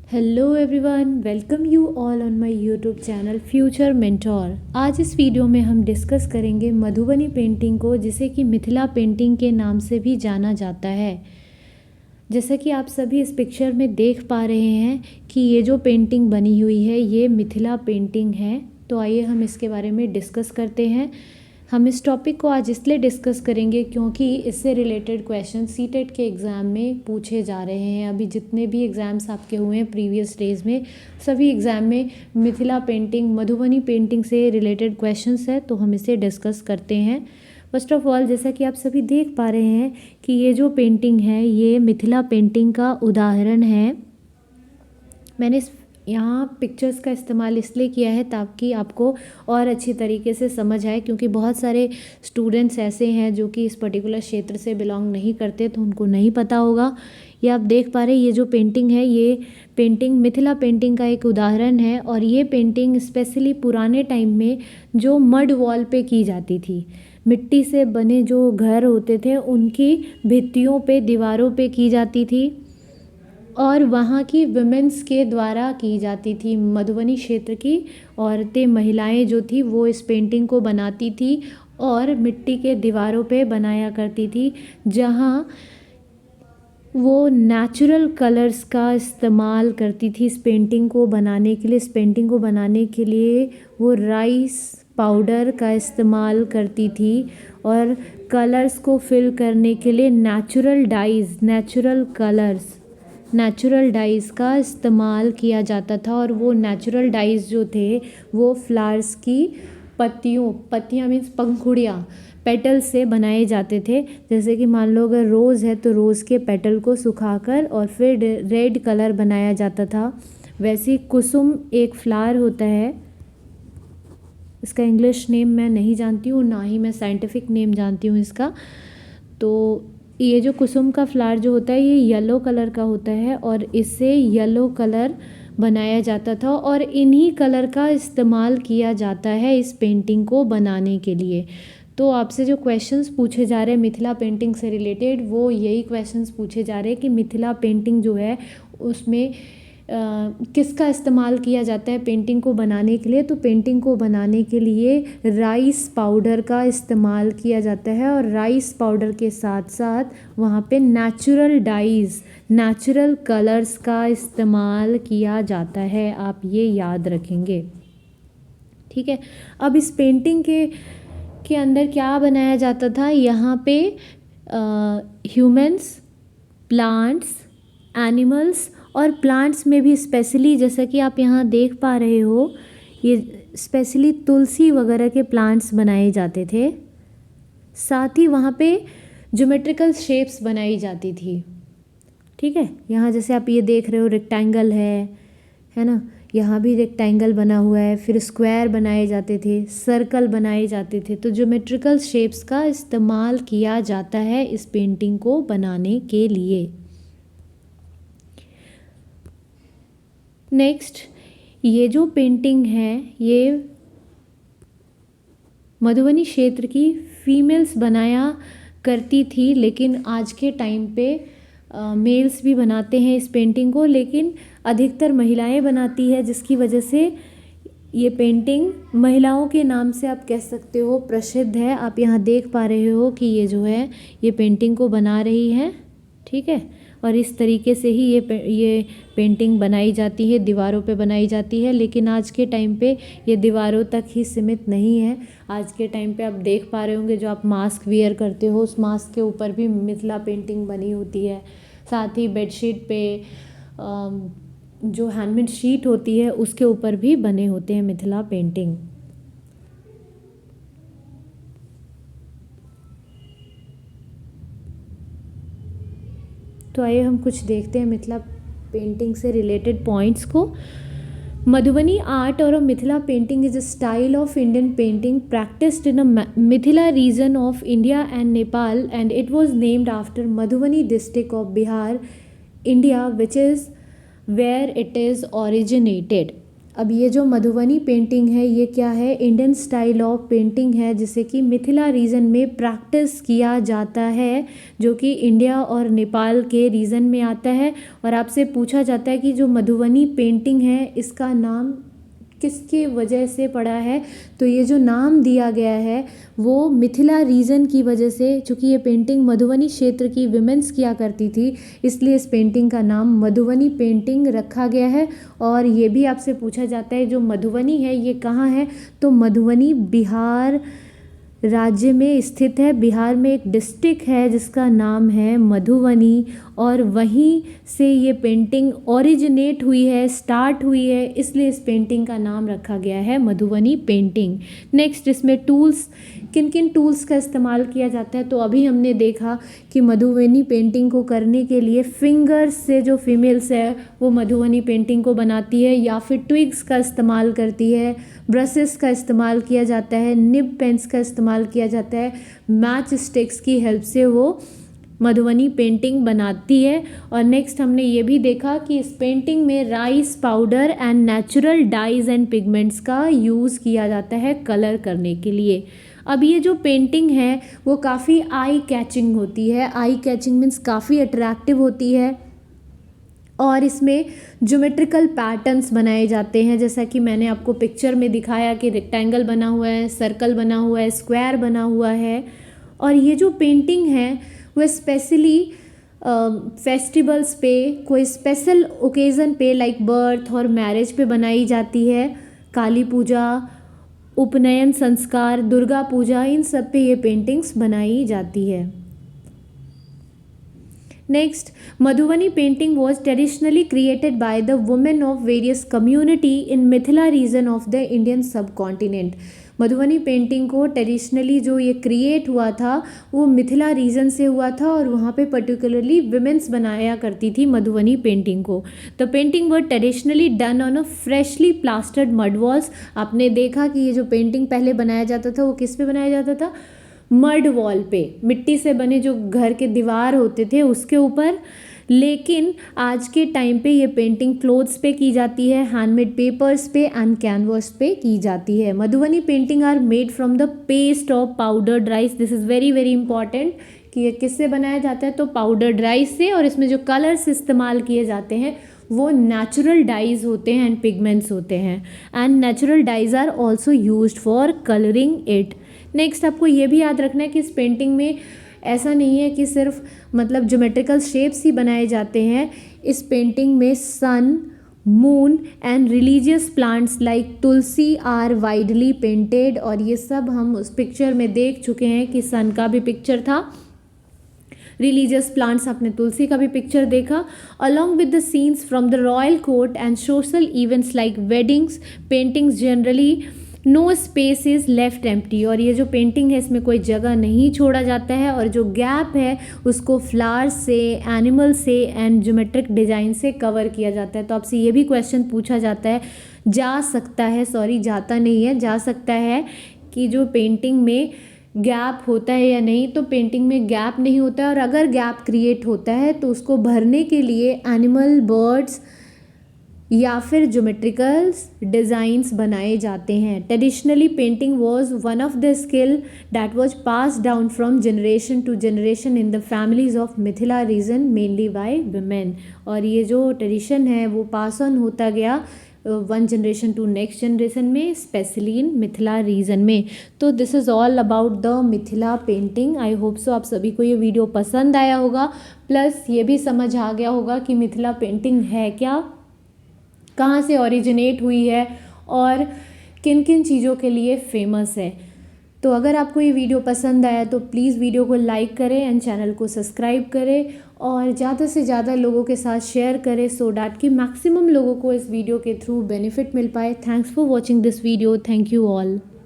Hello everyone, welcome you all on my YouTube channel future mentor. आज इस video में हम डिस्कस करेंगे मधुबनी पेंटिंग को, जिसे कि मिथिला पेंटिंग के नाम से भी जाना जाता है। जैसा कि आप सभी इस पिक्चर में देख पा रहे हैं कि ये जो पेंटिंग बनी हुई है ये मिथिला पेंटिंग है। तो आइए हम इसके बारे में डिस्कस करते हैं। हम इस टॉपिक को आज इसलिए डिस्कस करेंगे क्योंकि इससे रिलेटेड क्वेश्चन सीटेट के एग्ज़ाम में पूछे जा रहे हैं। अभी जितने भी एग्ज़ाम्स आपके हुए हैं प्रीवियस डेज में, सभी एग्ज़ाम में मिथिला पेंटिंग, मधुबनी पेंटिंग से रिलेटेड क्वेश्चंस है, तो हम इसे डिस्कस करते हैं। फर्स्ट ऑफ ऑल, जैसा कि आप सभी देख पा रहे हैं कि ये जो पेंटिंग है ये मिथिला पेंटिंग का उदाहरण है। मैंने यहाँ पिक्चर्स का इस्तेमाल इसलिए किया है ताकि आपको और अच्छी तरीके से समझ आए, क्योंकि बहुत सारे स्टूडेंट्स ऐसे हैं जो कि इस पर्टिकुलर क्षेत्र से बिलोंग नहीं करते, तो उनको नहीं पता होगा। ये आप देख पा रहे हैं, ये जो पेंटिंग है ये पेंटिंग मिथिला पेंटिंग का एक उदाहरण है। और ये पेंटिंग स्पेशली पुराने टाइम में जो मड वॉल पे की जाती थी, मिट्टी से बने जो घर होते थे उनकी भित्तियों पे, दीवारों पे की जाती थी और वहाँ की वुमेन्स के द्वारा की जाती थी। मधुबनी क्षेत्र की औरतें, महिलाएं जो थी वो इस पेंटिंग को बनाती थी और मिट्टी के दीवारों पे बनाया करती थी, जहाँ वो नेचुरल कलर्स का इस्तेमाल करती थी इस पेंटिंग को बनाने के लिए। इस पेंटिंग को बनाने के लिए वो राइस पाउडर का इस्तेमाल करती थी और कलर्स को फिल करने के लिए नेचुरल डाइज़ का इस्तेमाल किया जाता था। और वो नेचुरल डाइज़ जो थे वो फ्लावर्स की पत्तियाँ मीन्स पंखुड़ियाँ, पेटल से बनाए जाते थे। जैसे कि मान लो अगर रोज़ है तो रोज़ के पेटल को सुखाकर और फिर रेड कलर बनाया जाता था। वैसे ही कुसुम एक फ्लावर होता है, इसका इंग्लिश नेम मैं नहीं जानती हूँ, ना ही मैं साइंटिफिक नेम जानती हूँ इसका। तो ये जो कुसुम का फ्लावर जो होता है ये येलो कलर का होता है और इससे येलो कलर बनाया जाता था और इन्हीं कलर का इस्तेमाल किया जाता है इस पेंटिंग को बनाने के लिए। तो आपसे जो क्वेश्चंस पूछे जा रहे हैं मिथिला पेंटिंग से रिलेटेड, वो यही क्वेश्चंस पूछे जा रहे हैं कि मिथिला पेंटिंग जो है उसमें किसका इस्तेमाल किया जाता है पेंटिंग को बनाने के लिए। तो पेंटिंग को बनाने के लिए राइस पाउडर का इस्तेमाल किया जाता है और राइस पाउडर के साथ साथ वहाँ पे नेचुरल कलर्स का इस्तेमाल किया जाता है। आप ये याद रखेंगे, ठीक है। अब इस पेंटिंग के अंदर क्या बनाया जाता था, यहाँ पे ह्यूमन्स, प्लांट्स, एनिमल्स और प्लांट्स में भी स्पेशली, जैसा कि आप यहाँ देख पा रहे हो, ये स्पेशली तुलसी वगैरह के प्लांट्स बनाए जाते थे। साथ ही वहाँ पे ज्योमेट्रिकल शेप्स बनाई जाती थी, ठीक है। यहाँ जैसे आप ये देख रहे हो रेक्टेंगल है ना, यहाँ भी रेक्टेंगल बना हुआ है, फिर स्क्वायर बनाए जाते थे, सर्कल बनाए जाते थे। तो ज्योमेट्रिकल शेप्स का इस्तेमाल किया जाता है इस पेंटिंग को बनाने के लिए। नेक्स्ट, ये जो पेंटिंग है ये मधुबनी क्षेत्र की फीमेल्स बनाया करती थी, लेकिन आज के टाइम पे मेल्स भी बनाते हैं इस पेंटिंग को, लेकिन अधिकतर महिलाएं बनाती है, जिसकी वजह से ये पेंटिंग महिलाओं के नाम से आप कह सकते हो प्रसिद्ध है। आप यहाँ देख पा रहे हो कि ये जो है ये पेंटिंग को बना रही है, ठीक है। और इस तरीके से ही ये पेंटिंग बनाई जाती है, दीवारों पे बनाई जाती है। लेकिन आज के टाइम पे ये दीवारों तक ही सीमित नहीं है। आज के टाइम पे आप देख पा रहे होंगे, जो आप मास्क वियर करते हो उस मास्क के ऊपर भी मिथिला पेंटिंग बनी होती है। साथ ही बेडशीट पे जो हैंडमेड शीट होती है उसके ऊपर भी बने होते हैं मिथिला पेंटिंग। तो आइए हम कुछ देखते हैं मिथिला पेंटिंग से रिलेटेड पॉइंट्स को। मधुबनी आर्ट और Mithila painting is a style of Indian painting practiced in a Mithila region of India and Nepal, and it was named after Madhubani district of Bihar, India, which is where it is originated. अब ये जो Madhubani painting है ये क्या है, Indian style of painting है जिसे कि मिथिला रीजन में प्रैक्टिस किया जाता है, जो कि इंडिया और नेपाल के रीजन में आता है। और आपसे पूछा जाता है कि जो मधुबनी पेंटिंग है इसका नाम किसके वजह से पड़ा है, तो ये जो नाम दिया गया है वो मिथिला रीजन की वजह से, चूँकि ये पेंटिंग मधुबनी क्षेत्र की विमेंस किया करती थी इसलिए इस पेंटिंग का नाम मधुबनी पेंटिंग रखा गया है। और ये भी आपसे पूछा जाता है जो मधुबनी है ये कहाँ है, तो मधुबनी बिहार राज्य में स्थित है। बिहार में एक डिस्ट्रिक्ट है जिसका नाम है मधुबनी, और वहीं से ये पेंटिंग ओरिजिनेट हुई है, स्टार्ट हुई है, इसलिए इस पेंटिंग का नाम रखा गया है मधुबनी पेंटिंग। नेक्स्ट, इसमें टूल्स, किन किन टूल्स का इस्तेमाल किया जाता है, तो अभी हमने देखा कि मधुबनी पेंटिंग को करने के लिए फिंगर्स से जो फीमेल्स है वो मधुबनी पेंटिंग को बनाती है, या फिर ट्विग्स का इस्तेमाल करती है, ब्रशेस का इस्तेमाल किया जाता है, निब पेन्स का इस्तेमाल किया जाता है, मैच स्टिक्स की हेल्प से वो मधुबनी पेंटिंग बनाती है। और नेक्स्ट हमने ये भी देखा कि इस पेंटिंग में rice powder and natural dyes and pigments का यूज़ किया जाता है कलर करने के लिए। अब ये जो पेंटिंग है वो काफ़ी आई कैचिंग होती है, आई कैचिंग मीन्स काफ़ी अट्रैक्टिव होती है, और इसमें ज्योमेट्रिकल पैटर्न्स बनाए जाते हैं, जैसा कि मैंने आपको पिक्चर में दिखाया कि रेक्टेंगल बना हुआ है, सर्कल बना हुआ है, स्क्वायर बना हुआ है। और ये जो पेंटिंग है वो स्पेशली फेस्टिवल्स पे, कोई स्पेशल ओकेज़न पे लाइक बर्थ और मैरिज पे बनाई जाती है, काली पूजा, उपनयन संस्कार, दुर्गा पूजा, इन सब पे ये पेंटिंग्स बनाई जाती है। Next, Madhubani painting was traditionally created by the women of various community in Mithila region of the Indian subcontinent. Madhubani painting को ट्रेडिशनली जो ये क्रिएट हुआ था वो मिथिला रीजन से हुआ था, और वहाँ पे पर्टिकुलरली विमेंस बनाया करती थी मधुबनी पेंटिंग को। The painting were traditionally done on a freshly plastered mud walls. आपने देखा कि ये जो पेंटिंग पहले बनाया जाता था वो किस पे बनाया जाता था, मड वॉल पे, मिट्टी से बने जो घर के दीवार होते थे उसके ऊपर। लेकिन आज के टाइम पे ये पेंटिंग क्लोथ्स पे की जाती है, हैंडमेड पेपर्स पे एंड कैनवस पे की जाती है। Madhubani painting are made from the paste of powdered rice. This is very very important कि ये किससे बनाया जाता है, तो पाउडर्ड राइस से, और इसमें जो कलर्स इस्तेमाल किए जाते हैं वो नेचुरल डाइज होते हैं एंड पिगमेंट्स होते हैं, and natural dyes are also used for colouring it. Next, आपको ये भी याद रखना है कि इस पेंटिंग में ऐसा नहीं है कि सिर्फ मतलब ज्योमेट्रिकल शेप्स ही बनाए जाते हैं। इस पेंटिंग में sun, moon and religious plants like tulsi are widely painted, और ये सब हम उस पिक्चर में देख चुके हैं कि सन का भी पिक्चर था, रिलीजियस प्लांट्स आपने तुलसी का भी पिक्चर देखा। Along with the scenes from the royal court and social events like weddings, paintings generally no space is left empty, और ये जो पेंटिंग है इसमें कोई जगह नहीं छोड़ा जाता है, और जो गैप है उसको फ्लावर्स से, एनिमल से एंड ज्योमेट्रिक डिज़ाइन से कवर किया जाता है। तो आपसे ये भी क्वेश्चन पूछा जाता है, जा सकता है, सॉरी जाता नहीं है, जा सकता है कि जो पेंटिंग में गैप होता है या नहीं, तो पेंटिंग में गैप नहीं होता है, और अगर गैप क्रिएट होता है तो उसको भरने के लिए एनिमल, बर्ड्स या फिर ज्योमेट्रिकल डिज़ाइंस बनाए जाते हैं। Traditionally painting was one of the skill that was pass down from generation to generation in the families of Mithila region mainly by women, और ये जो ट्रेडिशन है वो पास ऑन होता गया one generation to next generation में, स्पेशली इन मिथिला रीजन में। तो this is all about the Mithila painting. I hope so आप सभी को ये वीडियो पसंद आया होगा, प्लस ये भी समझ आ गया होगा कि मिथिला पेंटिंग है क्या, कहाँ से ओरिजिनेट हुई है, और किन किन चीज़ों के लिए फेमस है। तो अगर आपको ये वीडियो पसंद आया तो प्लीज़ वीडियो को लाइक करें एंड चैनल को सब्सक्राइब करें, और ज़्यादा से ज़्यादा लोगों के साथ शेयर करें सो डैट कि मैक्सिमम लोगों को इस वीडियो के थ्रू बेनिफिट मिल पाए। Thanks for watching this video. Thank you all.